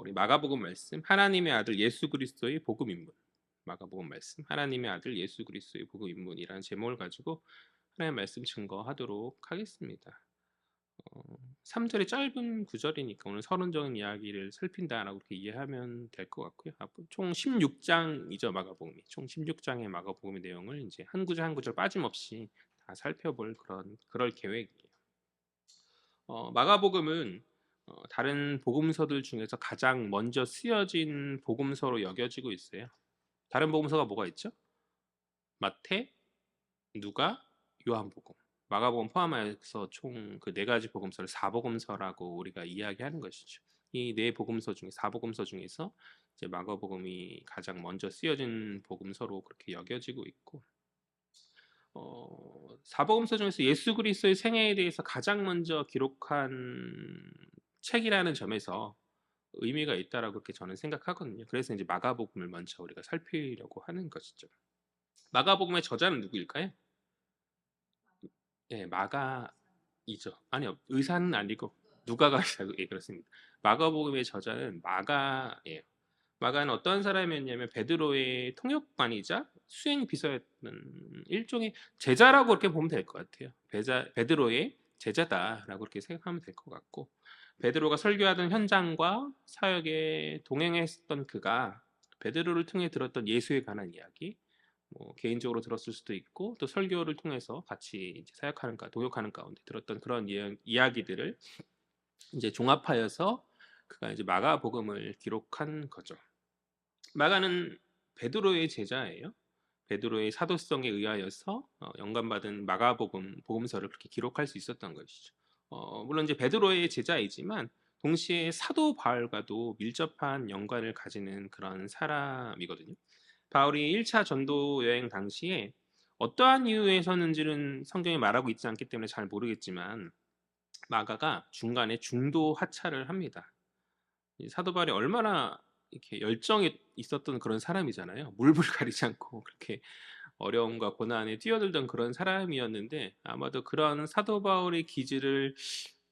우리 마가복음 말씀 하나님의 아들 예수 그리스도의 복음 인문. 마가복음 말씀 하나님의 아들 예수 그리스도의 복음 인문이라는 제목을 가지고 하나님의 말씀 증거하도록 하겠습니다. 3절이 짧은 구절이니까 오늘 서론적인 이야기를 살핀다라고 그렇게 이해하면 될 것 같고요. 총 16장이죠, 마가복음이. 총 16장의 마가복음의 내용을 이제 한 구절 한 구절 빠짐없이 다 살펴볼 그럴 계획이에요. 마가복음은 다른 복음서들 중에서 가장 먼저 쓰여진 복음서로 여겨지고 있어요. 다른 복음서가 뭐가 있죠? 마태, 누가, 요한복음, 마가복음 포함해서 총 그 네 가지 복음서를 사복음서라고 우리가 이야기하는 것이죠. 이 네 복음서 중에 사복음서 중에서 이제 마가복음이 가장 먼저 쓰여진 복음서로 그렇게 여겨지고 있고, 사복음서 중에서 예수 그리스도의 생애에 대해서 가장 먼저 기록한 책이라는 점에서 의미가 있다라고 그렇게 저는 생각하거든요. 그래서 이제 마가복음을 먼저 우리가 살피려고 하는 것이죠. 마가복음의 저자는 누구일까요? 예, 마가이죠. 아니요, 의사는 아니고 누가가 예, 그렇습니다. 마가복음의 저자는 마가예요. 마가는 어떤 사람이었냐면 베드로의 통역관이자 수행 비서였던 일종의 제자라고 그렇게 보면 될 것 같아요. 베드로의 제자다라고 그렇게 생각하면 될 것 같고, 베드로가 설교하던 현장과 사역에 동행했던 그가 베드로를 통해 들었던 예수에 관한 이야기, 뭐 개인적으로 들었을 수도 있고 또 설교를 통해서 같이 이제 동역하는 가운데 들었던 그런 이야기들을 이제 종합하여서 그가 이제 마가복음을 기록한 거죠. 마가는 베드로의 제자예요. 베드로의 사도성에 의하여서 영감받은 복음서를 그렇게 기록할 수 있었던 것이죠. 물론 이제 베드로의 제자이지만 동시에 사도 바울과도 밀접한 연관을 가지는 그런 사람이거든요. 바울이 1차 전도 여행 당시에 어떠한 이유에서는지는 성경에 말하고 있지 않기 때문에 잘 모르겠지만 마가가 중간에 중도 하차를 합니다. 사도 바울이 얼마나 이렇게 열정이 있었던 그런 사람이잖아요. 물불 가리지 않고 그렇게 어려움과 고난에 뛰어들던 그런 사람이었는데 아마도 그런 사도 바울의 기질을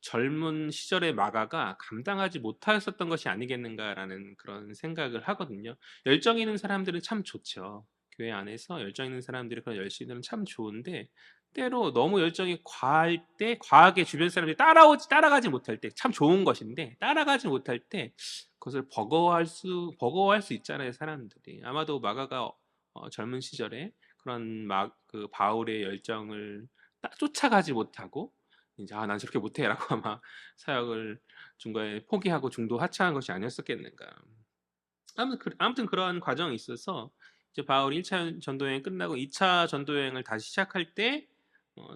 젊은 시절의 마가가 감당하지 못하였었던 것이 아니겠는가라는 그런 생각을 하거든요. 열정 있는 사람들은 참 좋죠. 교회 안에서 열정 있는 사람들이 그런 열심히 하면 참 좋은데 때로 너무 열정이 과할 때 과하게 주변 사람들이 따라가지 못할 때 참 좋은 것인데 따라가지 못할 때 그것을 버거워할 수 있잖아요, 사람들이. 아마도 마가가 젊은 시절에 그런 그 바울의 열정을 쫓아가지 못하고 이제 난 저렇게 못해라고 아마 사역을 중간에 포기하고 중도 하차한 것이 아니었었겠는가. 아무튼 그러한 과정이 있어서 이제 바울이 1차 전도여행 끝나고 2차 전도여행을 다시 시작할 때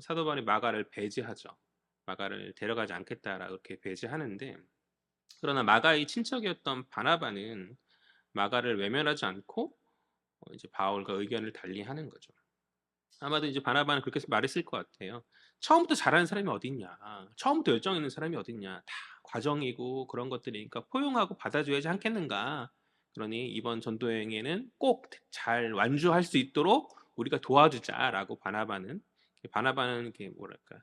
사도 바울이 마가를 배제하죠. 마가를 데려가지 않겠다라고 이렇게 배제하는데, 그러나 마가의 친척이었던 바나바는 마가를 외면하지 않고 이제 바울과 의견을 달리하는 거죠. 아마도 이제 바나바는 그렇게 말했을 것 같아요. 처음부터 잘하는 사람이 어딨냐, 처음부터 열정 있는 사람이 어딨냐, 다 과정이고 그런 것들이니까 포용하고 받아줘야지 않겠는가. 그러니 이번 전도여행에는 꼭 잘 완주할 수 있도록 우리가 도와주자라고 바나바는 이렇게 뭐랄까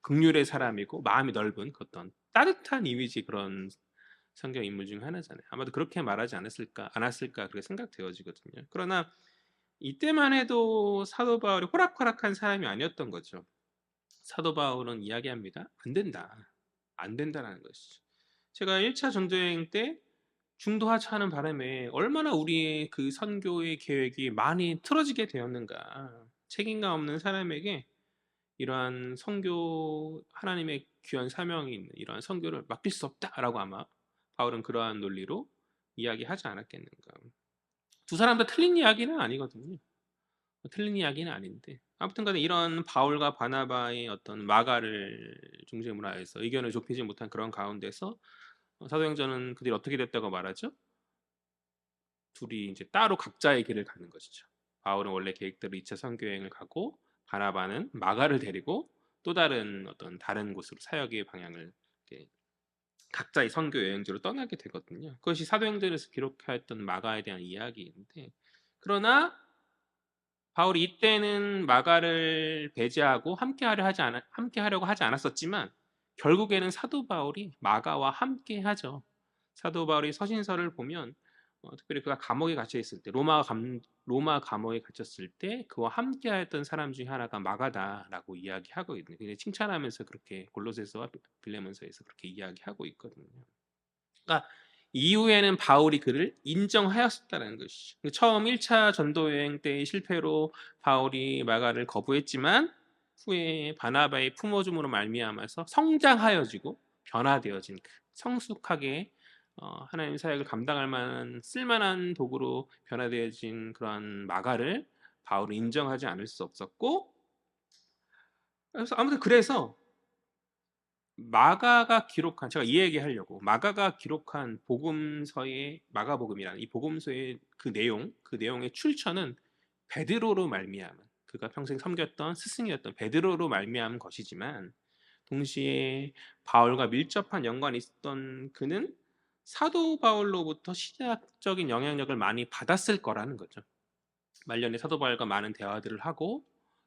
긍휼의 사람이고 마음이 넓은 어떤 따뜻한 이미지, 그런 성경 인물 중 하나잖아요. 아마도 그렇게 말하지 않았을까 그렇게 생각되어지거든요. 그러나 이때만 해도 사도 바울이 호락호락한 사람이 아니었던 거죠. 사도 바울은 이야기합니다. 안 된다. 안 된다라는 것이죠. 제가 1차 전도여행 때 중도 하차하는 바람에 얼마나 우리의 그 선교의 계획이 많이 틀어지게 되었는가. 책임감 없는 사람에게 이러한 선교, 하나님의 귀한 사명이 있는 이러한 선교를 맡길 수 없다라고 아마 바울은 그러한 논리로 이야기하지 않았겠는가. 두 사람 다 틀린 이야기는 아니거든요. 틀린 이야기는 아닌데 아무튼 간에 이런 바울과 바나바의 어떤 마가를 중심으로 해서 의견을 좁히지 못한 그런 가운데서 사도행전은 그들이 어떻게 됐다고 말하죠? 둘이 이제 따로 각자의 길을 가는 것이죠. 바울은 원래 계획대로 2차 선교여행을 가고 바나바는 마가를 데리고 또 다른 곳으로 사역의 방향을 이렇게 각자의 선교 여행지로 떠나게 되거든요. 그것이 사도행전에서 기록하였던 마가에 대한 이야기인데, 그러나 바울이 이때는 마가를 배제하고 함께 하려고 하지 않았었지만 결국에는 사도 바울이 마가와 함께 하죠. 사도 바울이 서신서를 보면 특별히 그가 감옥에 갇혀 있을 때 로마 감옥에 갇혔을 때 그와 함께하였던 사람 중에 하나가 마가다라고 이야기하거든요. 굉장히 칭찬하면서 그렇게 골로새서와 빌레몬서에서 그렇게 이야기하고 있거든요. 그러니까 이후에는 바울이 그를 인정하였다는 것이죠. 처음 1차 전도 여행 때의 실패로 바울이 마가를 거부했지만 후에 바나바의 품어줌으로 말미암아서 성장하여지고 변화되어진 성숙하게 하나님 사역을 감당할 만한 쓸만한 도구로 변화되어진 그런 마가를 바울은 인정하지 않을 수 없었고, 그래서 아무튼 그래서 마가가 기록한, 제가 이 얘기하려고, 마가가 기록한 복음서의 마가복음이라는 이 복음서의 그 내용의 출처는 베드로로 말미암은, 그가 평생 섬겼던 스승이었던 베드로로 말미암은 것이지만, 동시에 바울과 밀접한 연관이 있었던 그는 사도 바울로부터 신학적인 영향력을 많이 받았을 거라는 거죠. 말년에 사도 바울과 많은 대화들을 하고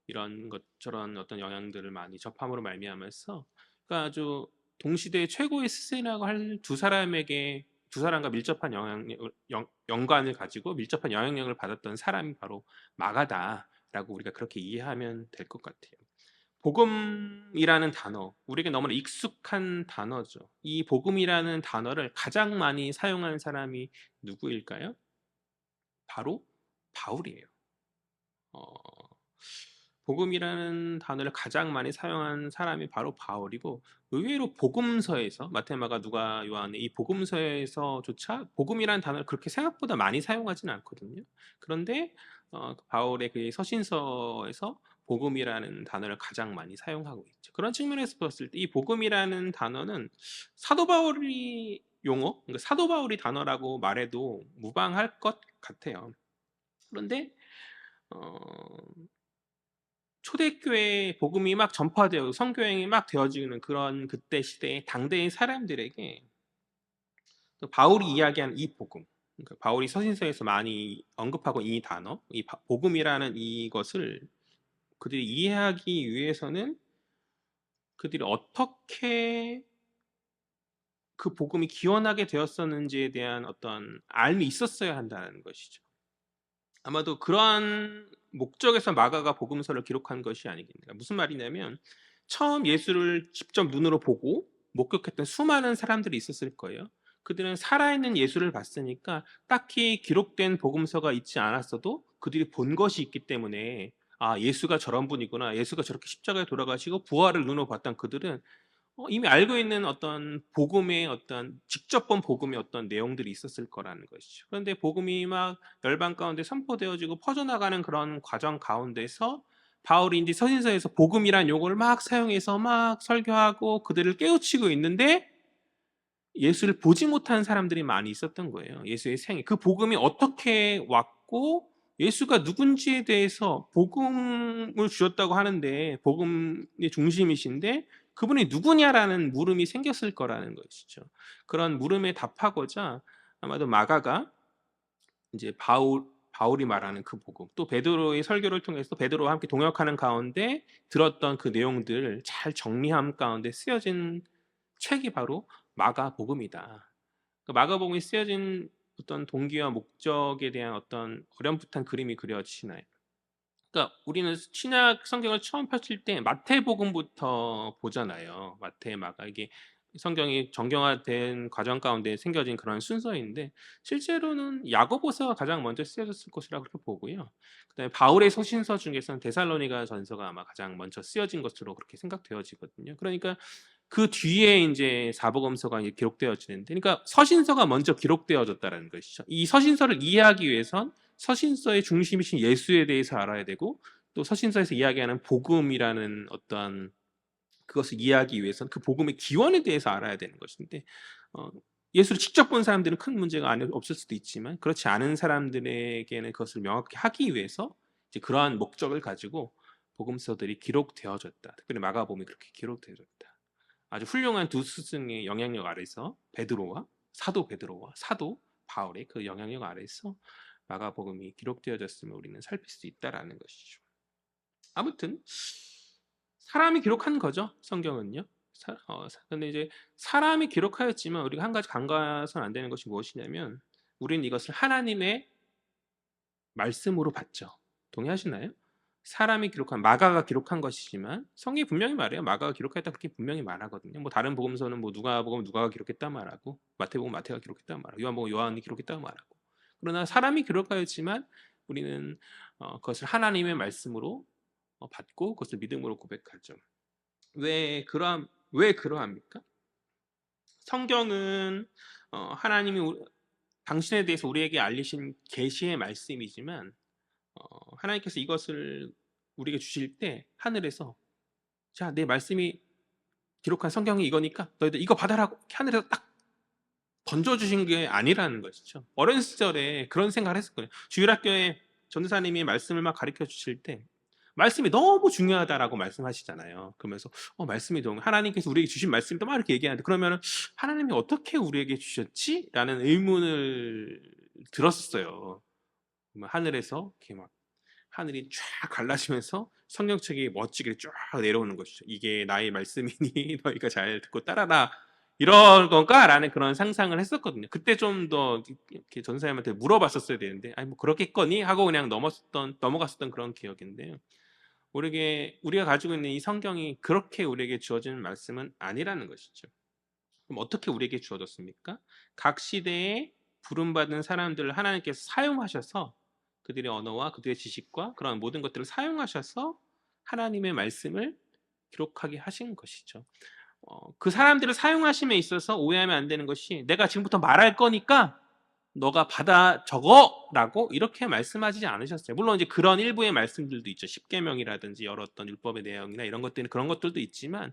이런 것처럼 어떤 영향들을 많이 접함으로 말미암아서, 그러니까 아주 동시대 최고의 스승이라고 할 두 사람과 밀접한 연관을 가지고 밀접한 영향력을 받았던 사람이 바로 마가다라고 우리가 그렇게 이해하면 될 것 같아요. 복음이라는 단어, 우리에게 너무나 익숙한 단어죠. 이 복음이라는 단어를 가장 많이 사용한 사람이 누구일까요? 바로 바울이에요. 어, 복음이라는 단어를 가장 많이 사용한 사람이 바로 바울이고, 의외로 복음서에서 마태, 마가, 누가, 요한의 이 복음서에서조차 복음이라는 단어를 그렇게 생각보다 많이 사용하지는 않거든요. 그런데 바울의 그 서신서에서 복음이라는 단어를 가장 많이 사용하고 있죠. 그런 측면에서 봤을 때 이 복음이라는 단어는 사도 바울이 용어, 그러니까 사도 바울이 단어라고 말해도 무방할 것 같아요. 그런데 어, 초대교회 복음이 막 전파되고 성교행이 막 되어지는 그런 그때 시대에 당대의 사람들에게 또 바울이 이야기하는 이 복음, 그러니까 바울이 서신서에서 많이 언급하고 이 단어, 이 복음이라는 이것을 그들이 이해하기 위해서는 그들이 어떻게 그 복음이 기원하게 되었었는지에 대한 어떤 알미 있었어야 한다는 것이죠. 아마도 그러한 목적에서 마가가 복음서를 기록한 것이 아니겠는가. 무슨 말이냐면 처음 예수를 직접 눈으로 보고 목격했던 수많은 사람들이 있었을 거예요. 그들은 살아있는 예수를 봤으니까 딱히 기록된 복음서가 있지 않았어도 그들이 본 것이 있기 때문에, 아, 예수가 저런 분이구나, 예수가 저렇게 십자가에 돌아가시고 부활을 눈으로 봤던 그들은 이미 알고 있는 어떤 복음의 어떤 직접 본 복음의 어떤 내용들이 있었을 거라는 것이죠. 그런데 복음이 막 열방 가운데 선포되어지고 퍼져나가는 그런 과정 가운데서 바울이 이제 서신서에서 복음이란 용어를 막 사용해서 막 설교하고 그들을 깨우치고 있는데 예수를 보지 못한 사람들이 많이 있었던 거예요. 예수의 생애, 그 복음이 어떻게 왔고 예수가 누군지에 대해서 복음을 주셨다고 하는데, 복음의 중심이신데 그분이 누구냐라는 물음이 생겼을 거라는 것이죠. 그런 물음에 답하고자 아마도 마가가 이제 바울이 말하는 그 복음, 또 베드로의 설교를 통해서 베드로와 함께 동역하는 가운데 들었던 그 내용들을 잘 정리함 가운데 쓰여진 책이 바로 마가복음이다. 그 마가복음이 쓰여진 어떤 동기와 목적에 대한 어떤 어렴풋한 그림이 그려지나요? 그러니까 우리는 신약 성경을 처음 펼칠 때 마태복음부터 보잖아요. 마태, 마가, 이게 성경이 정경화된 과정 가운데 생겨진 그런 순서인데, 실제로는 야고보서가 가장 먼저 쓰여졌을 것이라고 그렇게 보고요. 그다음에 바울의 서신서 중에서는 데살로니가 전서가 아마 가장 먼저 쓰여진 것으로 그렇게 생각되어지거든요. 그러니까 그 뒤에 이제 사복음서가 이제 기록되어지는데, 그러니까 서신서가 먼저 기록되어졌다는 것이죠. 이 서신서를 이해하기 위해선 서신서의 중심이신 예수에 대해서 알아야 되고, 또 서신서에서 이야기하는 복음이라는 어떤 그것을 이해하기 위해서는 그 복음의 기원에 대해서 알아야 되는 것인데, 예수를 직접 본 사람들은 큰 문제가 없을 수도 있지만 그렇지 않은 사람들에게는 그것을 명확히 하기 위해서 이제 그러한 목적을 가지고 복음서들이 기록되어졌다. 특별히 마가복음이 그렇게 기록되어졌다. 아주 훌륭한 두 스승의 영향력 아래서 사도 베드로와 사도 바울의 그 영향력 아래서 마가복음이 기록되어졌음을 우리는 살필 수 있다라는 것이죠. 아무튼 사람이 기록한 거죠. 성경은요. 근데 이제 사람이 기록하였지만 우리가 한 가지 간과해서는 안 되는 것이 무엇이냐면 우리는 이것을 하나님의 말씀으로 봤죠. 동의하시나요? 사람이 기록한 마가가 기록한 것이지만 성경이 분명히 말해요. 마가가 기록했다 그렇게 분명히 말하거든요. 뭐 다른 복음서는 뭐 누가복음 누가가 기록했다 말하고 마태복음 마태가 기록했다 말하고 요한복음 요한이 기록했다 말하고 그러나 사람이 기록하였지만 우리는 그것을 하나님의 말씀으로 받고 그것을 믿음으로 고백하죠. 왜 그러합니까? 성경은 하나님이 당신에 대해서 우리에게 알리신 계시의 말씀이지만 하나님께서 이것을 우리에게 주실 때 하늘에서 자, 내 말씀이 기록한 성경이 이거니까 너희들 이거 받아라고 이렇게 하늘에서 딱 던져주신 게 아니라는 것이죠. 어린 시절에 그런 생각을 했었거든요. 주일학교에 전도사님이 말씀을 막 가르쳐 주실 때 말씀이 너무 중요하다라고 말씀하시잖아요. 그러면서 말씀이 너무 하나님께서 우리에게 주신 말씀도 막 이렇게 얘기하는데 그러면 하나님이 어떻게 우리에게 주셨지? 라는 의문을 들었어요. 하늘에서 이렇게 막 하늘이 쫙 갈라지면서 성경책이 멋지게 쫙 내려오는 것이죠. 이게 나의 말씀이니 너희가 잘 듣고 따라라. 이런 건가라는 그런 상상을 했었거든요. 그때 좀 더 이렇게 전사님한테 물어봤었어야 되는데, 아니 뭐 그렇겠거니 하고 그냥 넘어갔었던 그런 기억인데요. 우리가 가지고 있는 이 성경이 그렇게 우리에게 주어지는 말씀은 아니라는 것이죠. 그럼 어떻게 우리에게 주어졌습니까? 각 시대에 부름받은 사람들을 하나님께서 사용하셔서 그들의 언어와 그들의 지식과 그런 모든 것들을 사용하셔서 하나님의 말씀을 기록하게 하신 것이죠. 그 사람들을 사용하심에 있어서 오해하면 안 되는 것이 내가 지금부터 말할 거니까 너가 받아 적어라고 이렇게 말씀하지 않으셨어요. 물론 이제 그런 일부의 말씀들도 있죠. 십계명이라든지 여러 어떤 율법의 내용이나 이런 것들은 그런 것들도 있지만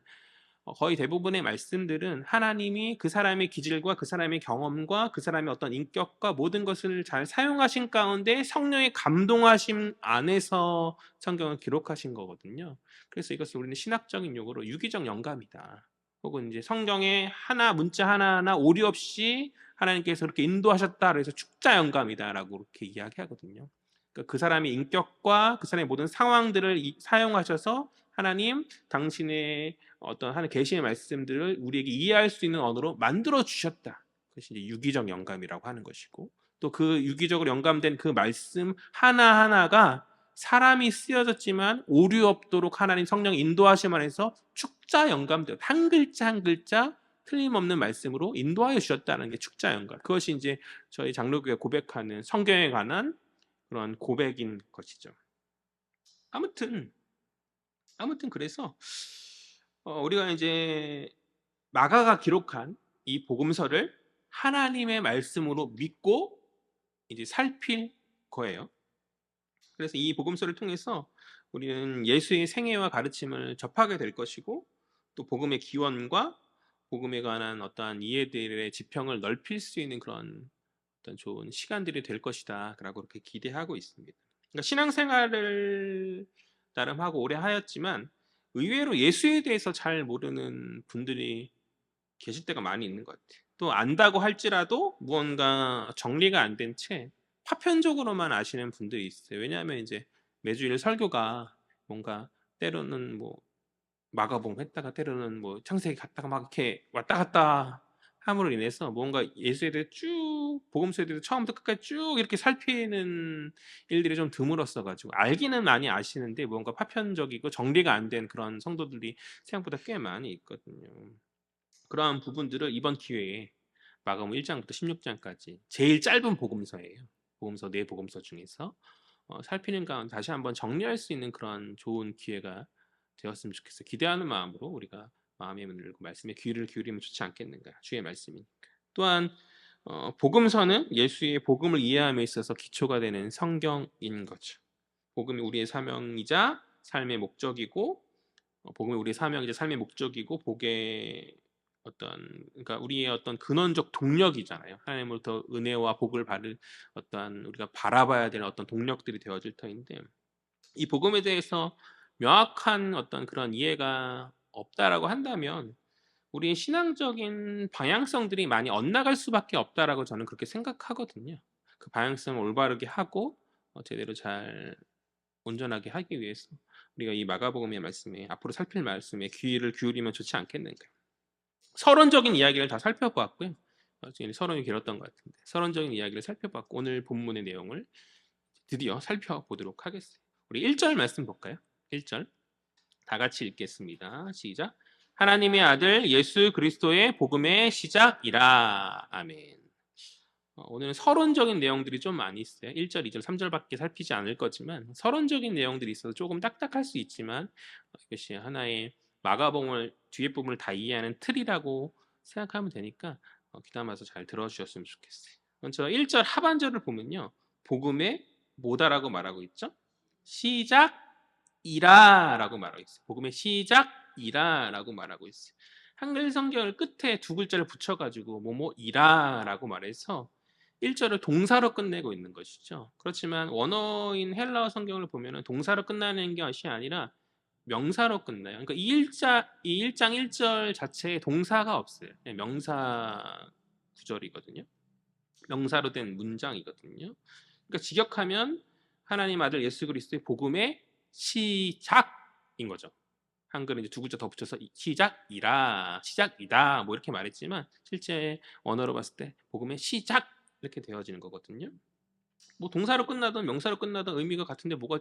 거의 대부분의 말씀들은 하나님이 그 사람의 기질과 그 사람의 경험과 그 사람의 어떤 인격과 모든 것을 잘 사용하신 가운데 성령의 감동하심 안에서 성경을 기록하신 거거든요. 그래서 이것을 우리는 신학적인 용어로 유기적 영감이다. 혹은 이제 성경의 문자 하나하나 오류 없이 하나님께서 그렇게 인도하셨다 그래서 축자 영감이다라고 그렇게 이야기하거든요. 그러니까 그 사람의 인격과 그 사람의 모든 상황들을 사용하셔서 하나님 당신의 어떤 하는 계시의 말씀들을 우리에게 이해할 수 있는 언어로 만들어 주셨다. 그것이 이제 유기적 영감이라고 하는 것이고 또 그 유기적으로 영감된 그 말씀 하나하나가 사람이 쓰여졌지만 오류 없도록 하나님 성령 인도하심 안에서 축자 영감대로 한 글자 한 글자 틀림없는 말씀으로 인도하여 주셨다는 게 축자 영감. 그것이 이제 저희 장로교가 고백하는 성경에 관한 그런 고백인 것이죠. 아무튼 그래서 우리가 이제 마가가 기록한 이 복음서를 하나님의 말씀으로 믿고 이제 살필 거예요. 그래서 이 복음서를 통해서 우리는 예수의 생애와 가르침을 접하게 될 것이고 또 복음의 기원과 복음에 관한 어떠한 이해들의 지평을 넓힐 수 있는 그런 어떤 좋은 시간들이 될 것이다 라고 그렇게 기대하고 있습니다. 그러니까 신앙생활을 나름 하고 오래 하였지만 의외로 예수에 대해서 잘 모르는 분들이 계실 때가 많이 있는 것 같아요. 또 안다고 할지라도 무언가 정리가 안 된 채 파편적으로만 아시는 분들이 있어요. 왜냐하면 이제 매주일 설교가 뭔가 때로는 뭐 마가복음 했다가 때로는 뭐 창세기 갔다가 막 이렇게 왔다 갔다 함으로 인해서 뭔가 예수에 대해 쭉 복음서에 대해서 처음부터 끝까지 쭉 이렇게 살피는 일들이 좀 드물었어 가지고 알기는 많이 아시는데 뭔가 파편적이고 정리가 안 된 그런 성도들이 생각보다 꽤 많이 있거든요. 그러한 부분들을 이번 기회에 마가복음 1장부터 16장까지 제일 짧은 복음서예요. 복음서 네 복음서 중에서 살피는 가운데 다시 한번 정리할 수 있는 그런 좋은 기회가 되었으면 좋겠어요. 기대하는 마음으로 우리가 마음의 문을 열고 말씀에 귀를 기울이면 좋지 않겠는가. 주의 말씀이니까. 또한 복음서는 예수의 복음을 이해함에 있어서 기초가 되는 성경인 거죠. 복음이 우리의 사명이자 삶의 목적이고 복음이 우리의 사명이자 삶의 목적이고 복의 그러니까 우리의 어떤 근원적 동력이잖아요. 하나님으로부터 은혜와 복을 받을 어떠한 우리가 바라봐야 되는 어떤 동력들이 되어질 터인데 이 복음에 대해서 명확한 어떤 그런 이해가 없다라고 한다면 우리의 신앙적인 방향성들이 많이 엇나갈 수밖에 없다라고 저는 그렇게 생각하거든요. 그 방향성을 올바르게 하고 제대로 잘 온전하게 하기 위해서 우리가 이 마가복음의 말씀에 앞으로 살필 말씀에 귀를 기울이면 좋지 않겠는가. 서론적인 이야기를 다 살펴보았고요. 지금 서론이 길었던 것 같은데 서론적인 이야기를 살펴봤고 오늘 본문의 내용을 드디어 살펴보도록 하겠습니다. 우리 1절 말씀 볼까요? 1절 다 같이 읽겠습니다. 시작. 하나님의 아들 예수 그리스도의 복음의 시작이라. 아멘. 오늘은 서론적인 내용들이 좀 많이 있어요. 1절, 2절, 3절밖에 살피지 않을 거지만 서론적인 내용들이 있어서 조금 딱딱할 수 있지만 이것이 하나의 마가복음을 뒤에 부분을 다 이해하는 틀이라고 생각하면 되니까 귀담아서 잘 들어주셨으면 좋겠어요. 먼저 1절 하반절을 보면요. 복음의 뭐다라고 말하고 있죠? 시작이라라고 말하고 있어요. 복음의 시작이라라고 말하고 있어요. 한글 성경을 끝에 두 글자를 붙여가지고 뭐뭐이라라고 말해서 1절을 동사로 끝내고 있는 것이죠. 그렇지만 원어인 헬라어 성경을 보면 동사로 끝나는 것이 아니라 명사로 끝나요. 그러니까 이 1장 1절 자체에 동사가 없어요. 명사 구절이거든요. 명사로 된 문장이거든요. 그러니까 직역하면 하나님 아들 예수 그리스도의 복음의 시작인 거죠. 한글은 이제 두 글자 더 붙여서 시작이라, 시작이다 뭐 이렇게 말했지만 실제 언어로 봤을 때 복음의 시작 이렇게 되어지는 거거든요. 뭐 동사로 끝나든 명사로 끝나든 의미가 같은데 뭐가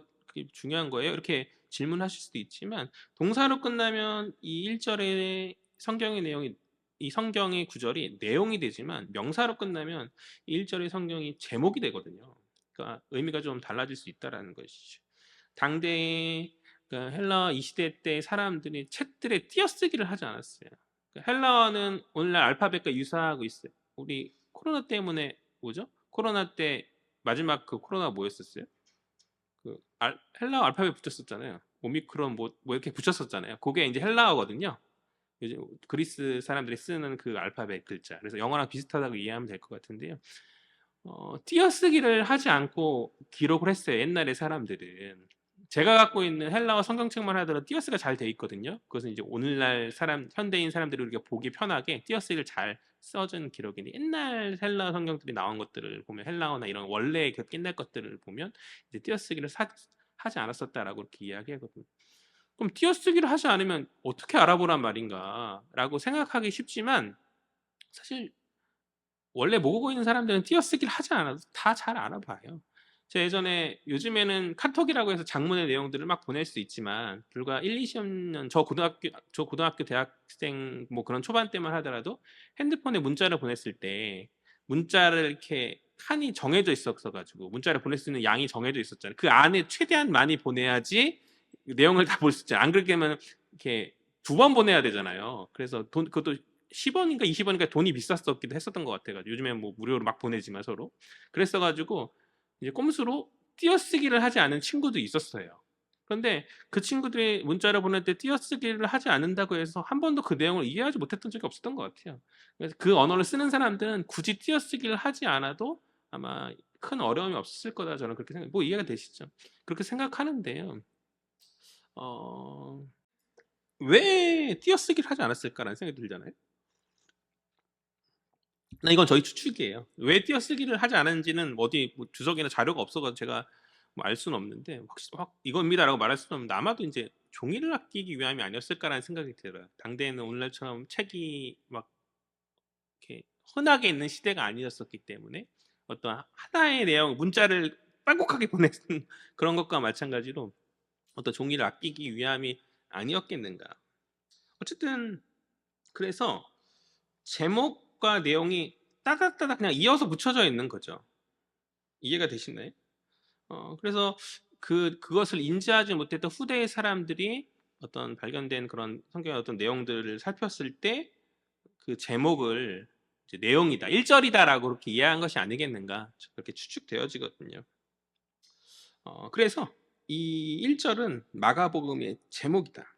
중요한 거예요? 이렇게 질문하실 수도 있지만 동사로 끝나면 이 1절의 성경의 내용이 이 성경의 구절이 내용이 되지만 명사로 끝나면 이 1절의 성경이 제목이 되거든요. 그러니까 의미가 좀 달라질 수 있다라는 것이죠. 당대의 그러니까 헬라어 이 시대 때 사람들이 책들에 띄어쓰기를 하지 않았어요. 그러니까 헬라어는 오늘날 알파벳과 유사하고 있어요. 우리 코로나 때문에 뭐죠? 코로나 때 마지막 그 코로나 뭐였었어요? 그 헬라어 알파벳 붙였었잖아요. 오미크론 뭐 이렇게 붙였었잖아요. 그게 이제 헬라어거든요. 요즘 그리스 사람들이 쓰는 그 알파벳 글자. 그래서 영어랑 비슷하다고 이해하면 될 것 같은데요. 띄어쓰기를 하지 않고 기록을 했어요. 옛날에 사람들은. 제가 갖고 있는 헬라어 성경책만 하더라도 띄어쓰기가 잘 돼 있거든요. 그것은 이제 오늘날 현대인 사람들이 우리가 보기 편하게 띄어쓰기를 잘 써준 기록인데 옛날 헬라어 성경들이 나온 것들을 보면 헬라어나 이런 원래 그 옛날 것들을 보면 이제 띄어쓰기를 하지 않았었다라고 이렇게 이야기하거든요. 그럼 띄어쓰기를 하지 않으면 어떻게 알아보란 말인가라고 생각하기 쉽지만 사실 원래 모으고 있는 사람들은 띄어쓰기를 하지 않아도 다 잘 알아봐요. 제가 예전에 요즘에는 카톡이라고 해서 장문의 내용들을 막 보낼 수 있지만 불과 1-2년 저 고등학교 대학생 뭐 그런 초반 때만 하더라도 핸드폰에 문자를 보냈을 때 문자를 이렇게 칸이 정해져 있었어 가지고 문자를 보낼 수 있는 양이 정해져 있었잖아요. 그 안에 최대한 많이 보내야지 내용을 다 볼 수 있잖아요. 안 그렇게 하면 이렇게 두 번 보내야 되잖아요. 그래서 그것도 10원인가 20원인가 돈이 비쌌었기도 했었던 것 같아가지고 요즘엔 뭐 무료로 막 보내지만 서로 그랬어가지고 이제 꼼수로 띄어쓰기를 하지 않은 친구도 있었어요. 그런데 그 친구들이 문자를 보낼 때 띄어쓰기를 하지 않는다고 해서 한 번도 그 내용을 이해하지 못했던 적이 없었던 것 같아요. 그래서 그 언어를 쓰는 사람들은 굳이 띄어쓰기를 하지 않아도 아마 큰 어려움이 없었을 거다 저는 그렇게 뭐 이해가 되시죠? 그렇게 생각하는데요. 어, 왜 띄어쓰기를 하지 않았을까라는 생각이 들잖아요. 이건 저희 추측이에요. 왜 띄어쓰기를 하지 않았는지는 어디 뭐 주석이나 자료가 없어서 제가 뭐알 수는 없는데 확 이겁니다라고 말할 수는 없는데 아마도 이제 종이를 아끼기 위함이 아니었을까라는 생각이 들어요. 당대에는 오늘날처럼 책이 막 이렇게 흔하게 있는 시대가 아니었었기 때문에 어떤 하나의 내용 문자를 빨곡하게 보내는 그런 것과 마찬가지로 어떤 종이를 아끼기 위함이 아니었겠는가. 어쨌든 그래서 제목과 내용이 따닥따닥 그냥 이어서 붙여져 있는 거죠. 이해가 되시나요? 그래서 그것을 인지하지 못했던 후대의 사람들이 어떤 발견된 그런 성경의 어떤 내용들을 살폈을 때 그 제목을 이제 내용이다, 1절이다라고 그렇게 이해한 것이 아니겠는가 그렇게 추측되어지거든요. 그래서 이 1절은 마가복음의 제목이다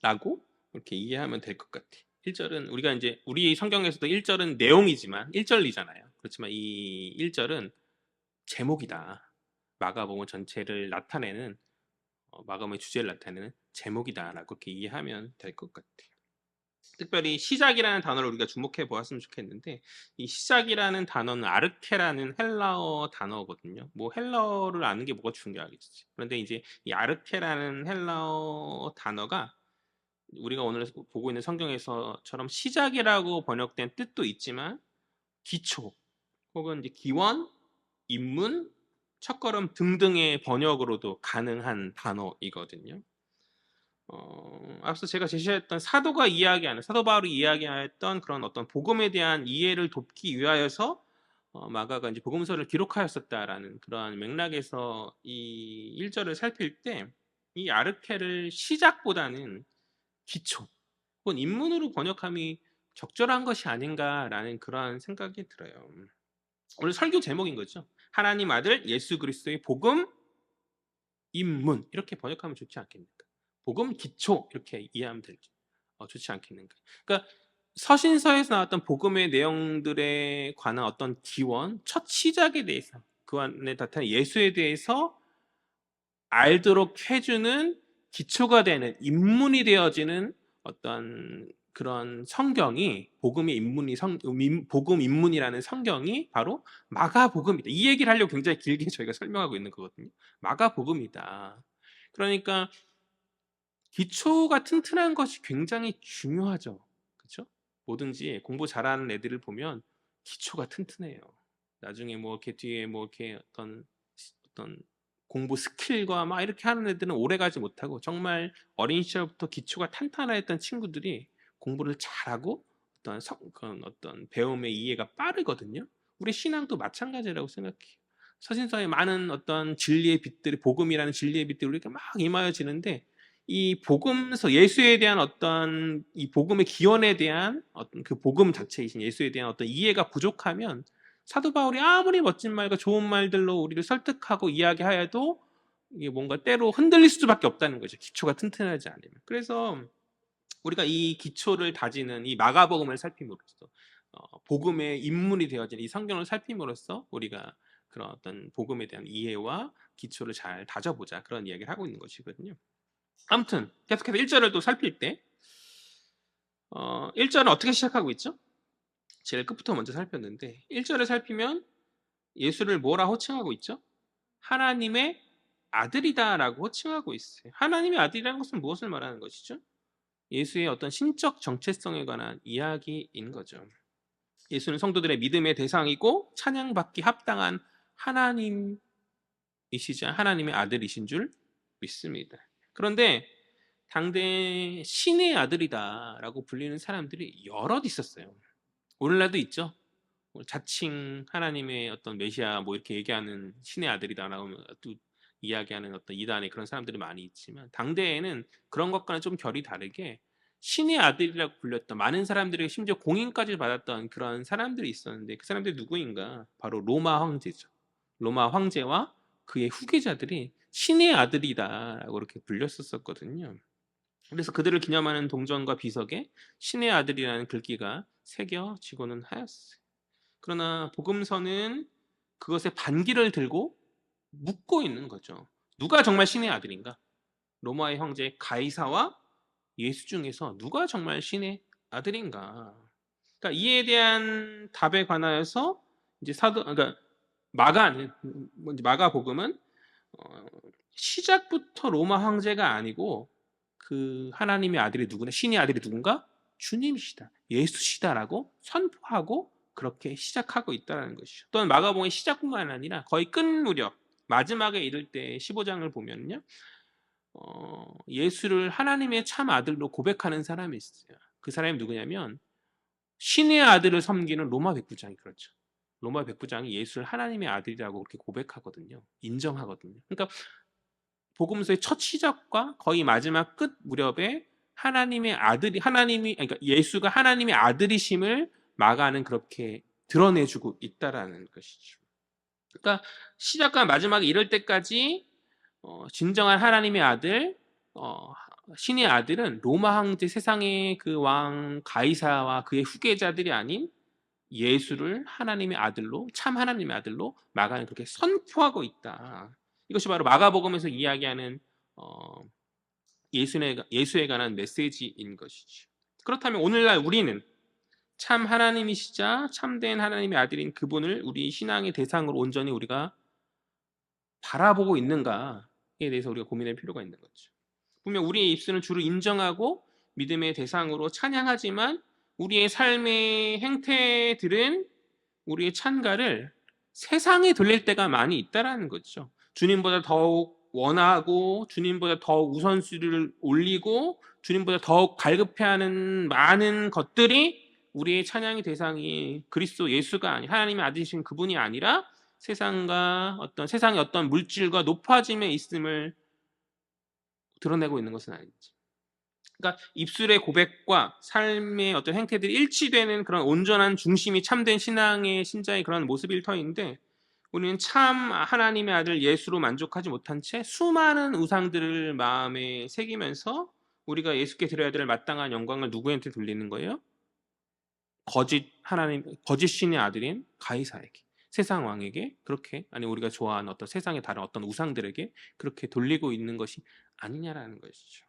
라고 이렇게 이해하면 될 것 같아요. 1절은 우리가 이제 우리 성경에서도 1절은 내용이지만 1절이잖아요. 그렇지만 이 1절은 제목이다. 마가복음 전체를 나타내는 마가복음의 주제를 나타내는 제목이다라고 이렇게 이해하면 될 것 같아요. 특별히 시작이라는 단어를 우리가 주목해 보았으면 좋겠는데 이 시작이라는 단어는 아르케라는 헬라어 단어거든요. 뭐 헬라어를 아는 게 뭐가 중요하겠지. 그런데 이제 이 아르케라는 헬라어 단어가 우리가 오늘 보고 있는 성경에서처럼 시작이라고 번역된 뜻도 있지만 기초 혹은 이제 기원, 입문, 첫걸음 등등의 번역으로도 가능한 단어이거든요. 앞서 제가 제시했던 사도 바울이 이야기하였던 그런 어떤 복음에 대한 이해를 돕기 위하여서 마가가 이제 복음서를 기록하였었다라는 그러한 맥락에서 이 1절을 살필 때 이 아르케를 시작보다는 기초 혹은 입문으로 번역함이 적절한 것이 아닌가라는 그러한 생각이 들어요. 오늘 설교 제목인 거죠. 하나님 아들 예수 그리스도의 복음 입문 이렇게 번역하면 좋지 않겠습니까? 복음 기초 이렇게 이해하면 되죠. 좋지 않겠는가? 그러니까 서신서에서 나왔던 복음의 내용들에 관한 어떤 기원, 첫 시작에 대해서 그 안에 나타난 예수에 대해서 알도록 해주는 기초가 되는 입문이 되어지는 어떤 그런 성경이 복음 입문이라는 성경이 바로 마가복음이다. 이 얘기를 하려고 굉장히 길게 저희가 설명하고 있는 거거든요. 마가복음이다. 그러니까 기초가 튼튼한 것이 굉장히 중요하죠. 그렇죠? 뭐든지 공부 잘하는 애들을 보면 기초가 튼튼해요. 나중에 뭐 이렇게 뒤에 뭐 이렇게 어떤 공부 스킬과 막 이렇게 하는 애들은 오래 가지 못하고 정말 어린 시절부터 기초가 탄탄했던 친구들이 공부를 잘하고 그런 어떤 배움의 이해가 빠르거든요. 우리 신앙도 마찬가지라고 생각해요. 서신서에 많은 어떤 진리의 빛들이 복음이라는 진리의 빛들이 우리가 막 임하여지는데 이 복음서 예수에 대한 어떤 이 복음의 기원에 대한 어떤 그 복음 자체이신 예수에 대한 어떤 이해가 부족하면 사도 바울이 아무리 멋진 말과 좋은 말들로 우리를 설득하고 이야기하여도 이게 뭔가 때로 흔들릴 수밖에 없다는 거죠. 기초가 튼튼하지 않으면. 그래서 우리가 이 기초를 다지는 이 마가복음을 살핌으로써 복음의 입문이 되어진 이 성경을 살핌으로써 우리가 그런 어떤 복음에 대한 이해와 기초를 잘 다져보자 그런 이야기를 하고 있는 것이거든요. 아무튼 계속해서 1절을 또 살필 때 1절은 어떻게 시작하고 있죠? 제일 끝부터 먼저 살폈는데 1절을 살피면 예수를 뭐라 호칭하고 있죠? 하나님의 아들이다라고 호칭하고 있어요. 하나님의 아들이라는 것은 무엇을 말하는 것이죠? 예수의 어떤 신적 정체성에 관한 이야기인 거죠. 예수는 성도들의 믿음의 대상이고 찬양받기 합당한 하나님이시자 하나님의 아들이신 줄 믿습니다. 그런데 당대 신의 아들이다라고 불리는 사람들이 여럿 있었어요. 오늘날도 있죠. 자칭 하나님의 어떤 메시아 뭐 이렇게 얘기하는 신의 아들이다라고 또 이야기하는 어떤 이단의 그런 사람들이 많이 있지만 당대에는 그런 것과는 좀 결이 다르게 신의 아들이라고 불렸던 많은 사람들이 심지어 공인까지 받았던 그런 사람들이 있었는데 그 사람들이 누구인가? 바로 로마 황제죠. 로마 황제와 그의 후계자들이 신의 아들이다라고 그렇게 불렸었거든요. 그래서 그들을 기념하는 동전과 비석에 신의 아들이라는 글귀가 새겨지고는 하였어요. 그러나 복음서는 그것의 반기를 들고 묻고 있는 거죠. 누가 정말 신의 아들인가? 로마의 황제 가이사와 예수 중에서 누가 정말 신의 아들인가? 그러니까 이에 대한 답에 관하여서 이제 그러니까 마가 복음은 어, 시작부터 로마 황제가 아니고 그 하나님의 아들이 누구나 신의 아들이 누군가 주님이시다 예수시다라고 선포하고 그렇게 시작하고 있다는 것이죠. 또한 마가복음의 시작뿐만 아니라 거의 끝 무렵 마지막에 이를 때 15장을 보면요 예수를 하나님의 참 아들로 고백하는 사람이 있어요. 그 사람이 누구냐면 신의 아들을 섬기는 로마 백부장이 그렇죠. 로마 백부장이 예수를 하나님의 아들이라고 그렇게 고백하거든요. 인정하거든요. 그러니까 복음서의 첫 시작과 거의 마지막 끝 무렵에 그러니까 예수가 하나님의 아들이심을 마가는 그렇게 드러내주고 있다라는 것이죠. 그러니까 시작과 마지막에 이럴 때까지 진정한 하나님의 아들, 신의 아들은 로마 황제 세상의 그 왕 가이사와 그의 후계자들이 아닌 예수를 하나님의 아들로 참 하나님의 아들로 마가는 그렇게 선포하고 있다. 이것이 바로 마가복음에서 이야기하는 예수에 관한 메시지인 것이죠. 그렇다면 오늘날 우리는 참 하나님이시자 참된 하나님의 아들인 그분을 우리 신앙의 대상으로 온전히 우리가 바라보고 있는가에 대해서 우리가 고민할 필요가 있는 거죠. 분명 우리의 입술은 주를 인정하고 믿음의 대상으로 찬양하지만 우리의 삶의 행태들은 우리의 찬가를 세상에 돌릴 때가 많이 있다라는 거죠. 주님보다 더욱 원하고 주님보다 더욱 우선순위를 올리고 주님보다 더욱 갈급해하는 많은 것들이 우리의 찬양의 대상이 그리스도 예수가 아니 하나님의 아들이신 그분이 아니라 세상과 어떤 세상의 어떤 물질과 높아짐에 있음을 드러내고 있는 것은 아닌지. 그러니까 입술의 고백과 삶의 어떤 행태들이 일치되는 그런 온전한 중심이 참된 신앙의 신자의 그런 모습 일터인데 우리는 참 하나님의 아들 예수로 만족하지 못한 채 수많은 우상들을 마음에 새기면서 우리가 예수께 드려야 될 마땅한 영광을 누구한테 돌리는 거예요? 거짓 신의 아들인 가이사에게, 세상 왕에게 그렇게, 아니 우리가 좋아하는 어떤 세상의 다른 어떤 우상들에게 그렇게 돌리고 있는 것이 아니냐라는 것이죠.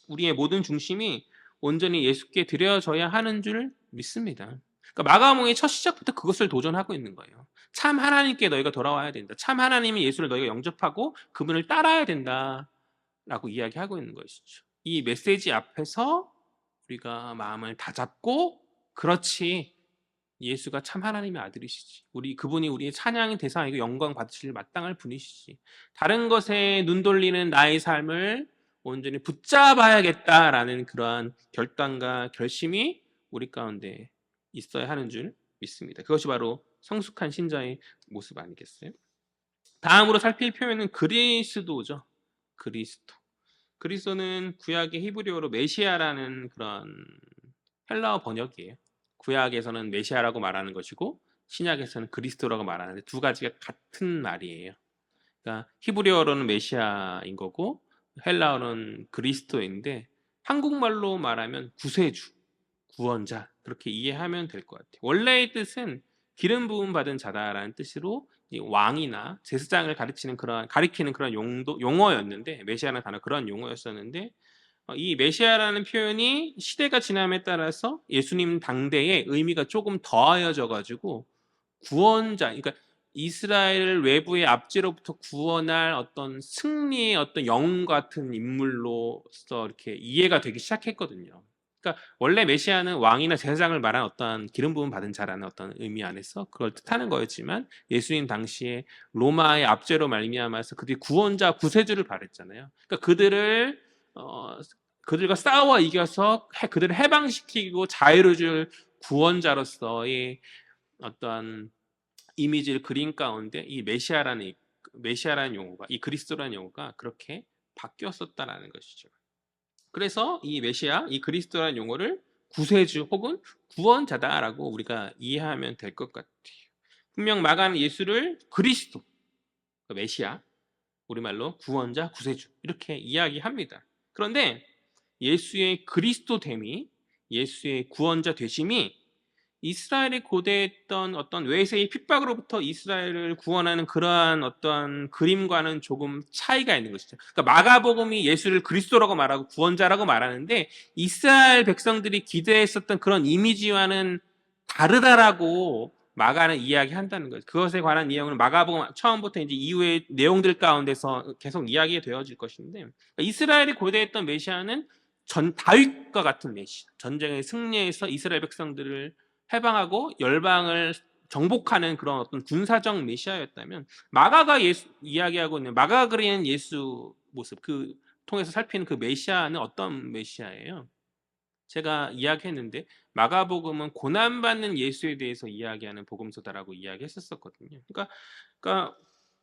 우리의 모든 중심이 온전히 예수께 드려져야 하는 줄 믿습니다. 그러니까 마가복음의 첫 시작부터 그것을 도전하고 있는 거예요. 참 하나님께 너희가 돌아와야 된다. 참 하나님이 예수를 너희가 영접하고 그분을 따라야 된다라고 이야기하고 있는 것이죠. 이 메시지 앞에서 우리가 마음을 다잡고 그렇지 예수가 참 하나님의 아들이시지. 그분이 우리의 찬양의 대상이고 영광 받으실 마땅할 분이시지. 다른 것에 눈 돌리는 나의 삶을 온전히 붙잡아야겠다라는 그러한 결단과 결심이 우리 가운데 있어야 하는 줄 믿습니다. 그것이 바로 성숙한 신자의 모습 아니겠어요? 다음으로 살필 표현은 그리스도죠. 그리스도. 그리스도는 구약의 히브리어로 메시아라는 그런 헬라어 번역이에요. 구약에서는 메시아라고 말하는 것이고 신약에서는 그리스도라고 말하는데 두 가지가 같은 말이에요. 그러니까 히브리어로는 메시아인 거고 헬라어는 그리스도인데 한국말로 말하면 구세주, 구원자 그렇게 이해하면 될 것 같아요. 원래의 뜻은 기름 부음 받은 자다라는 뜻으로 왕이나 제사장을 가리키는 그런 용어였는데 메시아라는 단어 그런 용어였었는데 이 메시아라는 표현이 시대가 지남에 따라서 예수님 당대에 의미가 조금 더하여져 가지고 구원자, 그러니까 이스라엘 외부의 압제로부터 구원할 어떤 승리의 어떤 영웅 같은 인물로서 이렇게 이해가 되기 시작했거든요. 그러니까 원래 메시아는 왕이나 제사장을 말한 어떤 기름 부음 받은 자라는 어떤 의미 안에서 그걸 뜻하는 거였지만 예수님 당시에 로마의 압제로 말미암아서 그들이 구원자, 구세주를 바랬잖아요. 그러니까 그들과 싸워 이겨서 그들을 해방시키고 자유를 줄 구원자로서의 어떤 이미지를 그린 가운데 이 메시아라는 용어가, 이 그리스도라는 용어가 그렇게 바뀌었었다라는 것이죠. 그래서 이 메시아, 이 그리스도라는 용어를 구세주 혹은 구원자다라고 우리가 이해하면 될 것 같아요. 분명 마가는 예수를 그리스도, 메시아, 우리말로 구원자, 구세주 이렇게 이야기합니다. 그런데 예수의 그리스도됨이, 예수의 구원자 되심이 이스라엘이 고대했던 어떤 외세의 핍박으로부터 이스라엘을 구원하는 그러한 어떤 그림과는 조금 차이가 있는 것이죠. 그러니까 마가복음이 예수를 그리스도라고 말하고 구원자라고 말하는데 이스라엘 백성들이 기대했었던 그런 이미지와는 다르다라고 마가는 이야기한다는 거죠. 그것에 관한 내용은 마가복음 처음부터 이제 이후의 내용들 가운데서 계속 이야기가 되어질 것인데 그러니까 이스라엘이 고대했던 메시아는 다윗과 같은 메시아, 전쟁의 승리해서 이스라엘 백성들을 해방하고 열방을 정복하는 그런 어떤 군사적 메시아였다면 마가가 이야기하고 있는 마가가 그리는 예수 모습 통해서 살피는 그 메시아는 어떤 메시아예요? 제가 이야기했는데 마가복음은 고난받는 예수에 대해서 이야기하는 복음서다라고 이야기했었거든요. 그러니까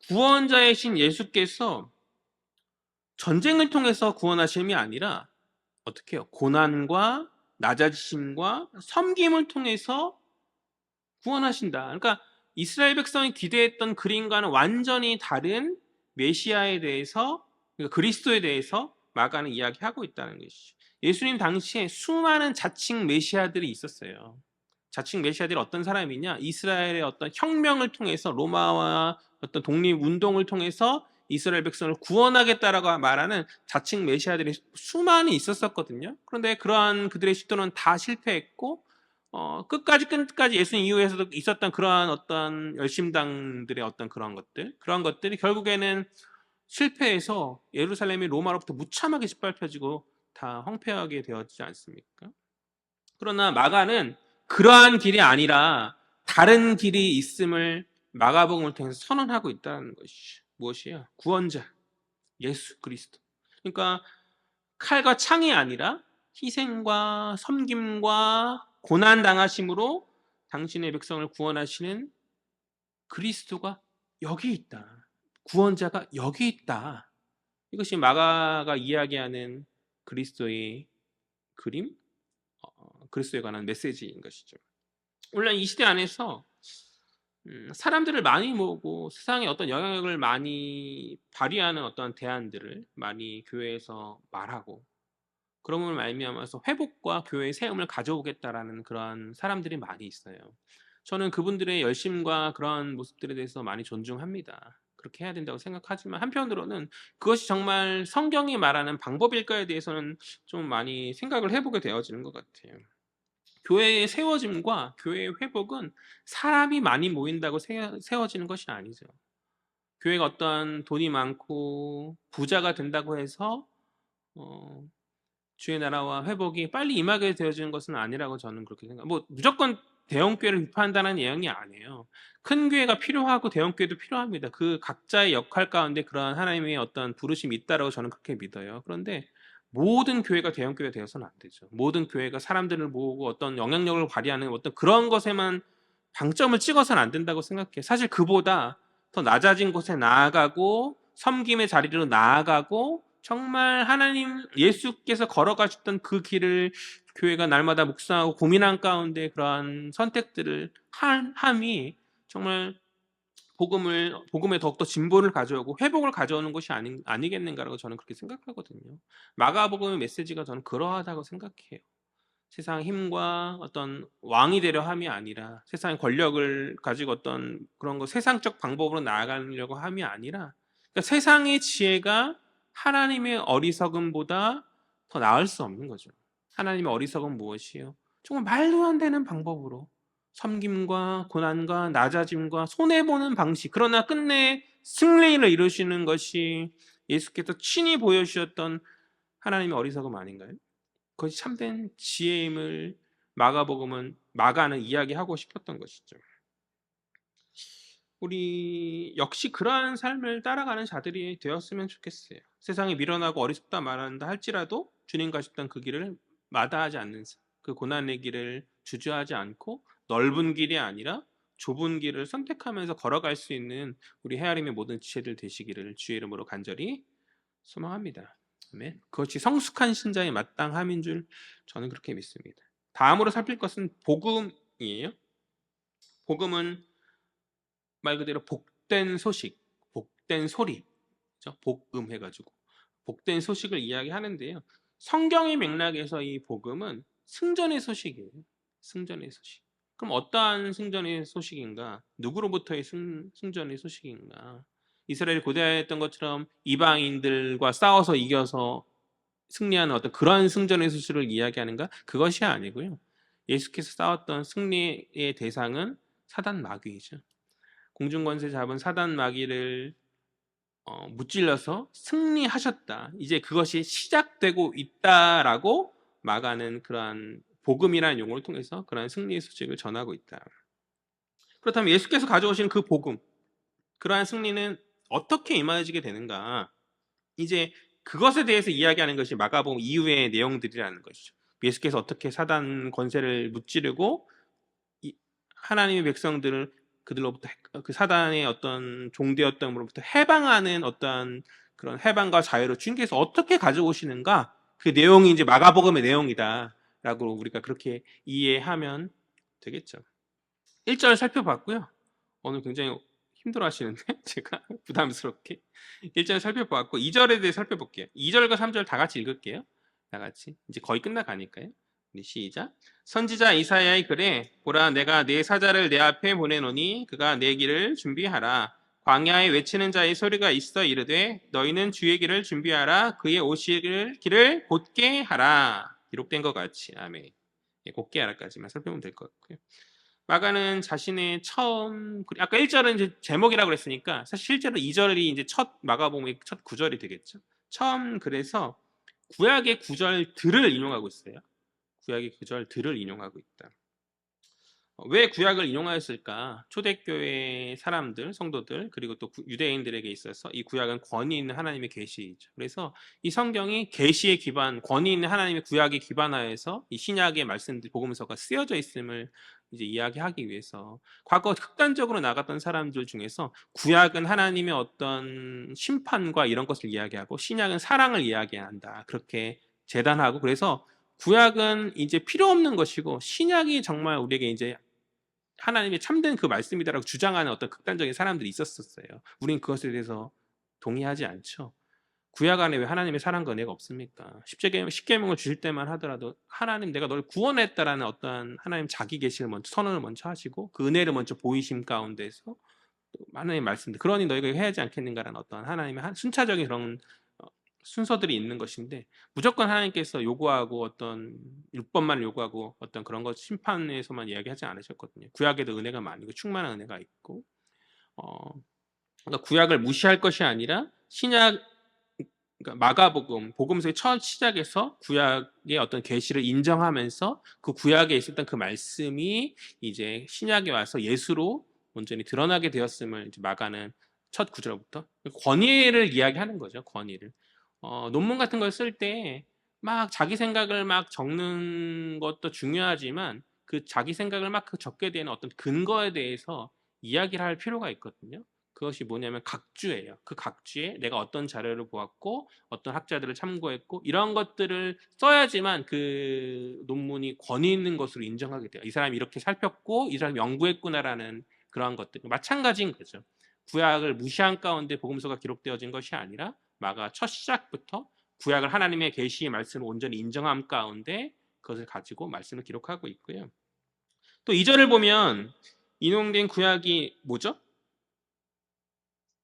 구원자이신 예수께서 전쟁을 통해서 구원하심이 아니라 어떻게 해요? 고난과 낮아지심과 섬김을 통해서 구원하신다. 그러니까 이스라엘 백성이 기대했던 그림과는 완전히 다른 메시아에 대해서, 그러니까 그리스도에 대해서 마가는 이야기하고 있다는 것이죠. 예수님 당시에 수많은 자칭 메시아들이 있었어요. 자칭 메시아들이 어떤 사람이냐? 이스라엘의 어떤 혁명을 통해서 로마와 어떤 독립운동을 통해서 이스라엘 백성을 구원하겠다라고 말하는 자칭 메시아들이 수많이 있었거든요. 그런데 그러한 그들의 시도는 다 실패했고 끝까지 예수님 이후에서도 있었던 그러한 어떤 열심당들의 어떤 그런 것들이 결국에는 실패해서 예루살렘이 로마로부터 무참하게 짓밟혀지고 다 황폐하게 되었지 않습니까? 그러나 마가는 그러한 길이 아니라 다른 길이 있음을 마가복음을 통해서 선언하고 있다는 것이 무엇이에요? 구원자 예수 그리스도. 그러니까 칼과 창이 아니라 희생과 섬김과 고난 당하심으로 당신의 백성을 구원하시는 그리스도가 여기 있다. 구원자가 여기 있다. 이것이 마가가 이야기하는 그리스도의 그림, 그리스도에 관한 메시지인 것이죠. 물론 이 시대 안에서 사람들을 많이 모으고 세상에 어떤 영향력을 많이 발휘하는 어떤 대안들을 많이 교회에서 말하고 그러므로 말미암아서 회복과 교회의 세움을 가져오겠다라는 그런 사람들이 많이 있어요. 저는 그분들의 열심과 그런 모습들에 대해서 많이 존중합니다. 그렇게 해야 된다고 생각하지만 한편으로는 그것이 정말 성경이 말하는 방법일까에 대해서는 좀 많이 생각을 해보게 되어지는 것 같아요. 교회의 세워짐과 교회의 회복은 사람이 많이 모인다고 세워지는 것이 아니죠. 교회가 어떠한 돈이 많고 부자가 된다고 해서 주의 나라와 회복이 빨리 임하게 되어지는 것은 아니라고 저는 그렇게 생각합니다. 무조건 대형 교회를 비판한다는 내용이 아니에요. 큰 교회가 필요하고 대형 교회도 필요합니다. 그 각자의 역할 가운데 그러한 하나님의 어떤 부르심이 있다라고 저는 그렇게 믿어요. 그런데 모든 교회가 대형 교회가 되어서는 안 되죠. 모든 교회가 사람들을 모으고 어떤 영향력을 발휘하는 어떤 그런 것에만 방점을 찍어서는 안 된다고 생각해요. 사실 그보다 더 낮아진 곳에 나아가고 섬김의 자리로 나아가고 정말 하나님 예수께서 걸어가셨던 그 길을 교회가 날마다 묵상하고 고민한 가운데 그러한 선택들을 함이 정말 복음에 더욱더 진보를 가져오고 회복을 가져오는 것이 아니겠는가라고 저는 그렇게 생각하거든요. 마가복음의 메시지가 저는 그러하다고 생각해요. 세상 힘과 어떤 왕이 되려 함이 아니라 세상의 권력을 가지고 어떤 그런 거 세상적 방법으로 나아가려고 함이 아니라 그러니까 세상의 지혜가 하나님의 어리석음보다 더 나을 수 없는 거죠. 하나님의 어리석음 무엇이에요? 정말 말도 안 되는 방법으로 섬김과 고난과 낮아짐과 손해보는 방식 그러나 끝내 승리를 이루시는 것이 예수께서 친히 보여주셨던 하나님의 어리석음 아닌가요? 그것이 참된 지혜임을 마가는 이야기하고 싶었던 것이죠. 우리 역시 그러한 삶을 따라가는 자들이 되었으면 좋겠어요. 세상에 미련하고 어리석다 말한다 할지라도 주님과 싶던 그 길을 마다하지 않는 삶, 그 고난의 길을 주저하지 않고 넓은 길이 아니라 좁은 길을 선택하면서 걸어갈 수 있는 우리 헤아림의 모든 지체들 되시기를 주의 이름으로 간절히 소망합니다. 아멘. 그것이 성숙한 신자의 마땅함인 줄 저는 그렇게 믿습니다. 다음으로 살필 것은 복음이에요. 복음은 말 그대로 복된 소식, 복된 소리, 그렇죠? 복음 해가지고 복된 소식을 이야기하는데요. 성경의 맥락에서 이 복음은 승전의 소식이에요. 승전의 소식. 그럼 어떠한 승전의 소식인가? 누구로부터의 승전의 소식인가? 이스라엘이 고대했던 것처럼 이방인들과 싸워서 이겨서 승리하는 어떤 그러한 승전의 소식을 이야기하는가? 그것이 아니고요. 예수께서 싸웠던 승리의 대상은 사단 마귀이죠. 공중권세 잡은 사단 마귀를 무찔러서 승리하셨다. 이제 그것이 시작되고 있다라고 마가는 그러한 복음이라는 용어를 통해서 그러한 승리의 소식을 전하고 있다. 그렇다면 예수께서 가져오신 그 복음, 그러한 승리는 어떻게 임하여지게 되는가? 이제 그것에 대해서 이야기하는 것이 마가복음 이후의 내용들이라는 것이죠. 예수께서 어떻게 사단 권세를 무찌르고 하나님의 백성들을 그들로부터 그 사단의 어떤 종되었던으로부터 해방하는 어떤 그런 해방과 자유를 주님께서 어떻게 가져오시는가? 그 내용이 이제 마가복음의 내용이다라고 우리가 그렇게 이해하면 되겠죠. 1절 살펴봤고요. 오늘 굉장히 힘들어 하시는데 제가 부담스럽게 1절 살펴봤고 2절에 대해 살펴볼게요. 2절과 3절 다 같이 읽을게요. 다 같이 이제 거의 끝나가니까요. 우리 시작. 선지자 이사야의 글에 보라 내가 네 사자를 내 앞에 보내노니 그가 내 길을 준비하라. 광야에 외치는 자의 소리가 있어 이르되 너희는 주의 길을 준비하라. 그의 오실 길을 곧게 하라. 기록된 것 같이 아멘. 곧게 하라까지만 살펴보면 될 것 같고요. 마가는 자신의 처음 아까 1절은 이제 제목이라고 그랬으니까 사실 실제로 2절이 이제 첫 마가복음의 첫 구절이 되겠죠. 처음 그래서 구약의 구절들을 인용하고 있어요. 구약의 구절들을 인용하고 있다. 왜 구약을 인용하였을까? 초대교회 사람들, 성도들, 그리고 또 유대인들에게 있어서 이 구약은 권위 있는 하나님의 계시이죠. 그래서 이 성경이 계시에 기반, 권위 있는 하나님의 구약에 기반하여서 이 신약의 말씀들, 복음서가 쓰여져 있음을 이제 이야기하기 위해서 과거 극단적으로 나갔던 사람들 중에서 구약은 하나님의 어떤 심판과 이런 것을 이야기하고 신약은 사랑을 이야기한다. 그렇게 재단하고, 그래서 구약은 이제 필요 없는 것이고 신약이 정말 우리에게 이제 하나님의 참된 그 말씀이다라고 주장하는 어떤 극단적인 사람들이 있었어요. 우린 그것에 대해서 동의하지 않죠. 구약 안에 왜 하나님의 사랑과 은혜가 없습니까? 십계명을 주실 때만 하더라도 하나님 내가 널 구원했다라는 어떠한 하나님 자기 계시를 먼저 선언을 먼저 하시고 그 은혜를 먼저 보이심 가운데서 하나님의 말씀들, 그러니 너희가 해야지 않겠는가라는 어떤 하나님의 순차적인 그런 순서들이 있는 것인데, 무조건 하나님께서 요구하고 어떤 율법만 요구하고 어떤 그런 것 심판에서만 이야기하지 않으셨거든요. 구약에도 은혜가 많고 충만한 은혜가 있고, 그러니까 구약을 무시할 것이 아니라 신약, 그러니까 마가복음, 복음서의 첫 시작에서 구약의 어떤 계시를 인정하면서 그 구약에 있었던 그 말씀이 이제 신약에 와서 예수로 온전히 드러나게 되었음을 이제 마가는 첫 구절부터 권위를 이야기하는 거죠. 권위를. 논문 같은 걸 쓸 때 막 자기 생각을 막 적는 것도 중요하지만 그 자기 생각을 막 적게 되는 어떤 근거에 대해서 이야기를 할 필요가 있거든요. 그것이 뭐냐면 각주예요. 그 각주에 내가 어떤 자료를 보았고 어떤 학자들을 참고했고 이런 것들을 써야지만 그 논문이 권위 있는 것으로 인정하게 돼요. 이 사람이 이렇게 살폈고 이 사람이 연구했구나라는 그러한 것들. 마찬가지인 거죠. 구약을 무시한 가운데 복음서가 기록되어진 것이 아니라 마가 첫 시작부터 구약을 하나님의 계시의 말씀을 온전히 인정함 가운데 그것을 가지고 말씀을 기록하고 있고요. 또 2절을 보면 인용된 구약이 뭐죠?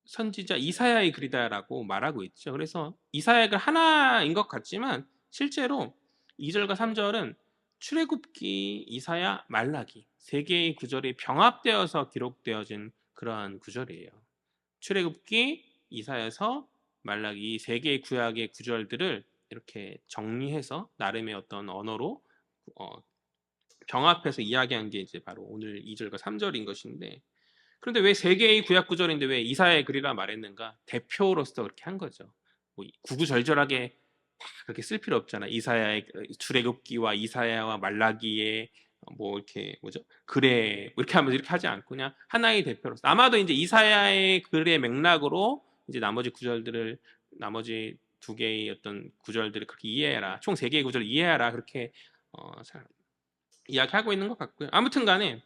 선지자 이사야의 글이다라고 말하고 있죠. 그래서 이사야가 하나인 것 같지만 실제로 2절과 3절은 출애굽기, 이사야, 말라기 세 개의 구절이 병합되어서 기록되어진 그러한 구절이에요. 출애굽기, 이사야서, 말라기 세 개의 구약의 구절들을 이렇게 정리해서 나름의 어떤 언어로 병합해서 이야기한 게 이제 바로 오늘 2절과 3절인 것인데, 그런데 왜 세 개의 구약 구절인데 왜 이사야의 글이라 말했는가? 대표로서 그렇게 한 거죠. 뭐 구구절절하게 다 그렇게 쓸 필요 없잖아. 이사야의 출애굽기와 이사야와 말라기의 뭐 이렇게 뭐죠? 글에 뭐 이렇게 하면서 이렇게 하지 않고 그냥 하나의 대표로서, 아마도 이제 이사야의 글의 맥락으로 이제 나머지 구절들을, 나머지 두 개의 어떤 구절들을 그렇게 이해해라, 총 세 개의 구절을 이해해라, 그렇게 이야기하고 있는 것 같고요. 아무튼간에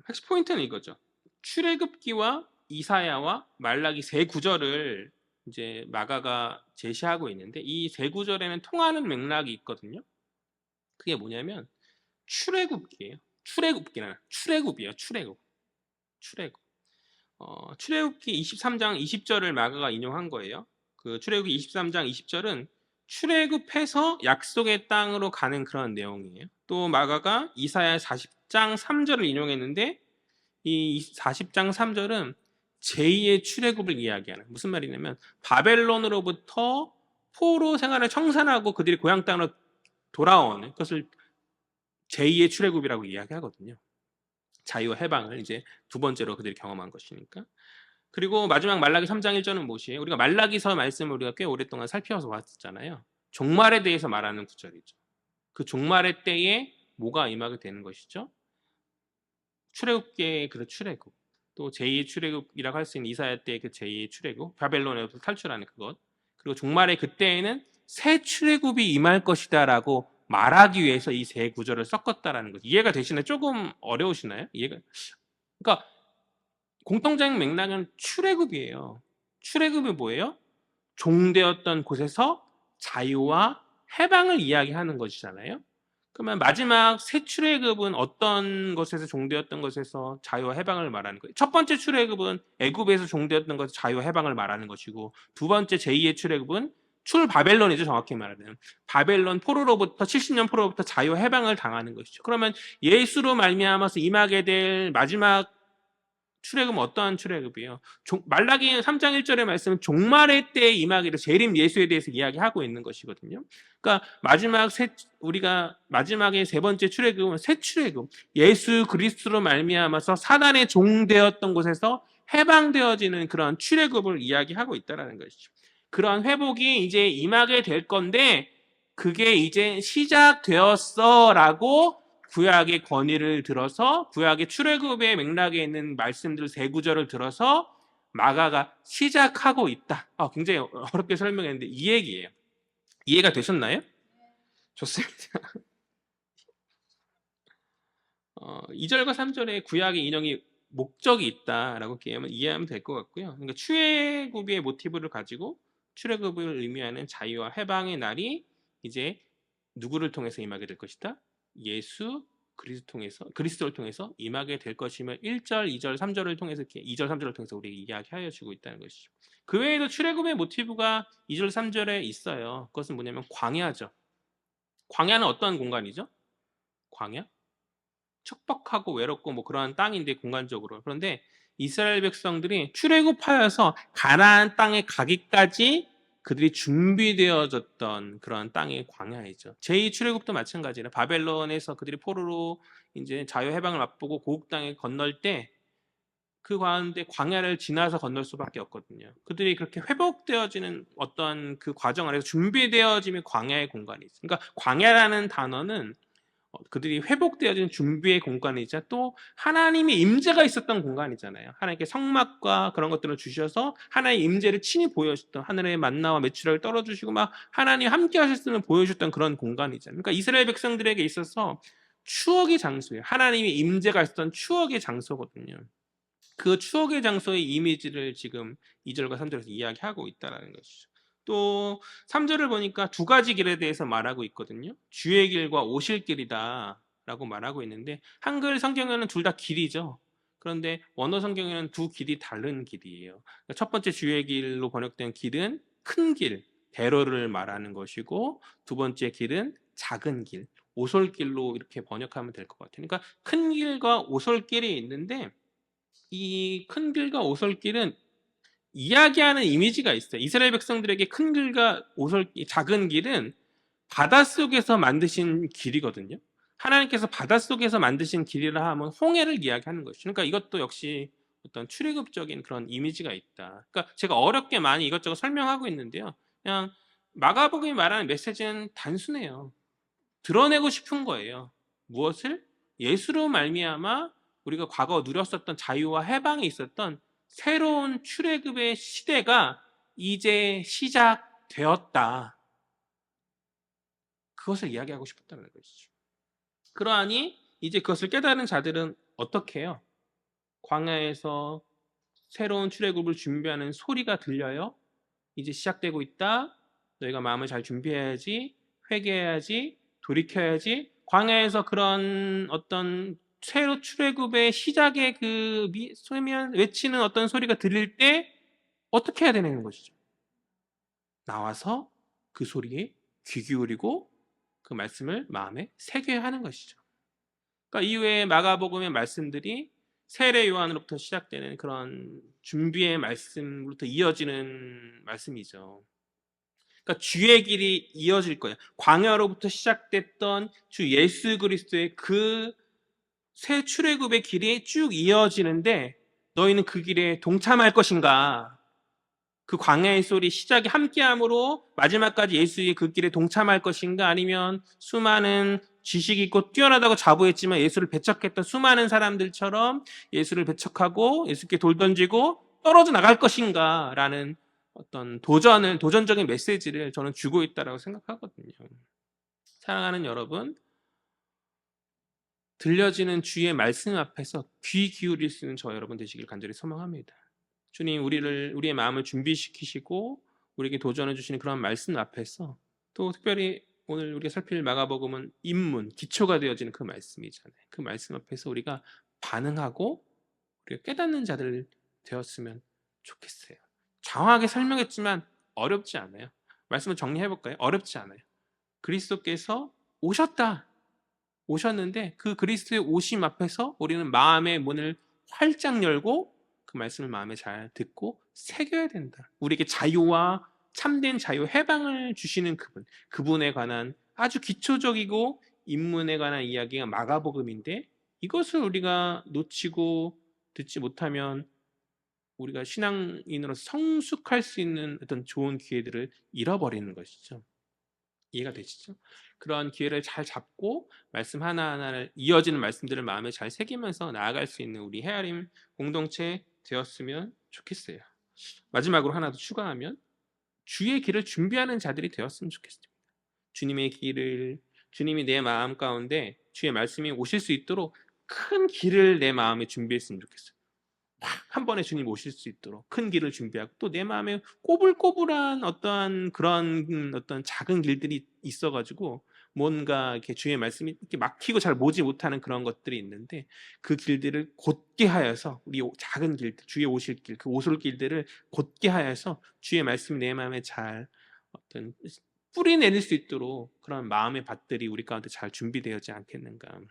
핵심 포인트는 이거죠. 출애굽기와 이사야와 말라기 세 구절을 이제 마가가 제시하고 있는데 이 세 구절에는 통하는 맥락이 있거든요. 그게 뭐냐면 출애굽기예요. 출애굽이에요. 출애굽. 출애굽기 23장 20절을 마가가 인용한 거예요. 그 출애굽기 23장 20절은 출애굽해서 약속의 땅으로 가는 그런 내용이에요. 또 마가가 이사야 40장 3절을 인용했는데 이 40장 3절은 제2의 출애굽을 이야기하는, 무슨 말이냐면 바벨론으로부터 포로 생활을 청산하고 그들이 고향 땅으로 돌아오는 것을 제2의 출애굽이라고 이야기하거든요. 자유와 해방을 이제 두 번째로 그들이 경험한 것이니까. 그리고 마지막 말라기 3장 1절은 무엇이에요? 우리가 말라기서 말씀을 우리가 꽤 오랫동안 살펴서 봤잖아요. 종말에 대해서 말하는 구절이죠. 그 종말의 때에 뭐가 임하게 되는 것이죠? 출애굽기의 그 출애굽, 또 제2의 출애굽이라고 할 수 있는 이사야 때의 그 제2의 출애굽, 바벨론에서 탈출하는 그것, 그리고 종말의 그때에는 새 출애굽이 임할 것이다라고 말하기 위해서 이 세 구절을 섞었다라는 것. 이해가 되시나요? 조금 어려우시나요? 그러니까 공통적인 맥락은 출애굽이에요. 출애굽이 뭐예요? 종되었던 곳에서 자유와 해방을 이야기하는 것이잖아요. 그러면 마지막 새 출애굽은 어떤 것에서 종되었던 것에서 자유와 해방을 말하는 거예요. 첫 번째 출애굽은 애굽에서 종되었던 것에서 자유와 해방을 말하는 것이고, 두 번째 제2의 출애굽은 출바벨론이죠. 정확히 말하면 바벨론 포로로부터 70년 포로로부터 자유와 해방을 당하는 것이죠. 그러면 예수로 말미암아서 임하게 될 마지막 출애굽은 어떠한 출애굽이에요? 말라기 3장 1절의 말씀은 종말의 때에 임하기를 재림 예수에 대해서 이야기하고 있는 것이거든요. 그러니까 우리가 마지막에 세 번째 출애굽은 새 출애굽, 예수 그리스도로 말미암아서 사단의 종 되었던 곳에서 해방되어지는 그런 출애굽을 이야기하고 있다는 것이죠. 그런 회복이 이제 임하게 될 건데 그게 이제 시작되었어라고 구약의 권위를 들어서 구약의 출애굽의 맥락에 있는 말씀들 세 구절을 들어서 마가가 시작하고 있다. 굉장히 어렵게 설명했는데 이 얘기예요. 이해가 되셨나요? 좋습니다. 2절과 3절에 구약의 인용이 목적이 있다라고 이해하면 될 것 같고요. 그러니까 출애굽의 모티브를 가지고 출애굽을 의미하는 자유와 해방의 날이 이제 누구를 통해서 임하게 될 것이다? 예수 그리스도를 통해서 임하게 될 것이며 1절, 2절, 3절을 통해서 2절, 3절을 통해서 우리에게 이야기하여 주고 있다는 것이죠. 그 외에도 출애굽의 모티브가 2절, 3절에 있어요. 그것은 뭐냐면 광야죠. 광야는 어떤 공간이죠? 광야? 척박하고 외롭고 뭐 그러한 땅인데 공간적으로. 그런데 이스라엘 백성들이 출애굽하여서 가나안 땅에 가기까지 그들이 준비되어졌던 그런 땅의 광야이죠. 제2 출애굽도 마찬가지라 바벨론에서 그들이 포로로 이제 자유 해방을 맛보고 고국 땅에 건널 때 그 가운데 광야를 지나서 건널 수밖에 없거든요. 그들이 그렇게 회복되어지는 어떤 그 과정 안에서 준비되어짐이 광야의 공간이죠. 그러니까 광야라는 단어는 그들이 회복되어진 준비의 공간이자 또 하나님의 임재가 있었던 공간이잖아요. 하나님께 성막과 그런 것들을 주셔서 하나님의 임재를 친히 보여주셨던 하늘의 만나와 메추라를 떨어주시고 막 하나님 함께 하셨음을 보여주셨던 그런 공간이잖아요. 그러니까 이스라엘 백성들에게 있어서 추억의 장소예요. 하나님의 임재가 있었던 추억의 장소거든요. 그 추억의 장소의 이미지를 지금 2절과 3절에서 이야기하고 있다는 것이죠. 또 3절을 보니까 두 가지 길에 대해서 말하고 있거든요. 주의 길과 오실 길이다 라고 말하고 있는데 한글 성경에는 둘 다 길이죠. 그런데 원어 성경에는 두 길이 다른 길이에요. 첫 번째 주의 길로 번역된 길은 큰 길, 대로를 말하는 것이고 두 번째 길은 작은 길, 오솔길로 이렇게 번역하면 될 것 같아요. 그러니까 큰 길과 오솔길이 있는데 이 큰 길과 오솔길은 이야기하는 이미지가 있어요. 이스라엘 백성들에게 큰 길과 작은 길은 바닷속에서 만드신 길이거든요. 하나님께서 바닷속에서 만드신 길이라 하면 홍해를 이야기하는 것이죠. 그러니까 이것도 역시 어떤 출애굽적인 그런 이미지가 있다. 그러니까 제가 어렵게 많이 이것저것 설명하고 있는데요. 그냥 마가복음이 말하는 메시지는 단순해요. 드러내고 싶은 거예요. 무엇을? 예수로 말미암아 우리가 과거 누렸었던 자유와 해방이 있었던 새로운 출애굽의 시대가 이제 시작되었다. 그것을 이야기하고 싶었다는 것이죠. 그러하니 이제 그것을 깨달은 자들은 어떻게 해요? 광야에서 새로운 출애굽을 준비하는 소리가 들려요. 이제 시작되고 있다. 너희가 마음을 잘 준비해야지. 회개해야지. 돌이켜야지. 광야에서 그런 어떤 새로 출애굽의 시작의 그 소면 외치는 어떤 소리가 들릴 때 어떻게 해야 되는 것이죠? 나와서 그 소리에 귀 기울이고 그 말씀을 마음에 새겨야 하는 것이죠. 그러니까 이후에 마가복음의 말씀들이 세례 요한으로부터 시작되는 그런 준비의 말씀으로부터 이어지는 말씀이죠. 그러니까 주의 길이 이어질 거예요. 광야로부터 시작됐던 주 예수 그리스도의 그 새 출애굽의 길이 쭉 이어지는데 너희는 그 길에 동참할 것인가? 그 광야의 소리 시작이 함께함으로 마지막까지 예수의 그 길에 동참할 것인가? 아니면 수많은 지식 있고 뛰어나다고 자부했지만 예수를 배척했던 수많은 사람들처럼 예수를 배척하고 예수께 돌 던지고 떨어져 나갈 것인가? 라는 어떤 도전적인 메시지를 저는 주고 있다고 생각하거든요. 사랑하는 여러분, 들려지는 주의 말씀 앞에서 귀 기울일 수 있는 저 여러분 되시길 간절히 소망합니다. 주님 우리의 마음을 준비시키시고 우리에게 도전해 주시는 그런 말씀 앞에서 또 특별히 오늘 우리가 살필 마가복음은 입문, 기초가 되어지는 그 말씀이잖아요. 그 말씀 앞에서 우리가 반응하고 우리가 깨닫는 자들 되었으면 좋겠어요. 장황하게 설명했지만 어렵지 않아요. 말씀을 정리해 볼까요? 어렵지 않아요. 그리스도께서 오셨는데 그 그리스도의 오심 앞에서 우리는 마음의 문을 활짝 열고 그 말씀을 마음에 잘 듣고 새겨야 된다. 우리에게 자유와 참된 자유, 해방을 주시는 그분에 관한 아주 기초적이고 인문에 관한 이야기가 마가복음인데 이것을 우리가 놓치고 듣지 못하면 우리가 신앙인으로서 성숙할 수 있는 어떤 좋은 기회들을 잃어버리는 것이죠. 이해가 되시죠? 그런 기회를 잘 잡고 말씀 하나하나를 이어지는 말씀들을 마음에 잘 새기면서 나아갈 수 있는 우리 헤아림 공동체 되었으면 좋겠어요. 마지막으로 하나 더 추가하면 주의 길을 준비하는 자들이 되었으면 좋겠습니다. 주님의 길을 주님이 내 마음 가운데 주의 말씀이 오실 수 있도록 큰 길을 내 마음에 준비했으면 좋겠어요. 한 번에 주님 오실 수 있도록 큰 길을 준비하고 또 내 마음에 꼬불꼬불한 어떠한 그런 어떤 작은 길들이 있어가지고 뭔가 이렇게 주의 말씀이 이렇게 막히고 잘 모지 못하는 그런 것들이 있는데 그 길들을 곧게 하여서 우리 작은 길, 주의 오실 길, 그 오솔길들을 곧게 하여서 주의 말씀이 내 마음에 잘 어떤 뿌리 내릴 수 있도록 그런 마음의 밭들이 우리 가운데 잘 준비되어지 않겠는가.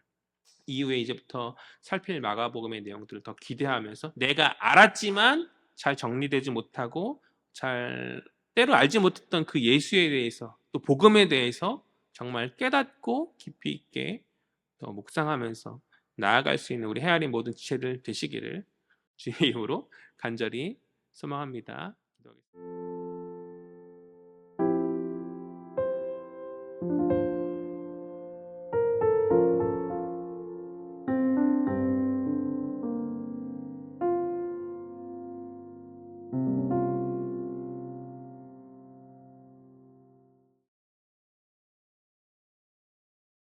이후에 이제부터 살필 마가복음의 내용들을 더 기대하면서 내가 알았지만 잘 정리되지 못하고 잘 때로 알지 못했던 그 예수에 대해서 또 복음에 대해서 정말 깨닫고 깊이 있게 더 묵상하면서 나아갈 수 있는 우리 헤아린 모든 지체들 되시기를 주의 이름으로 간절히 소망합니다. 기도하겠습니다.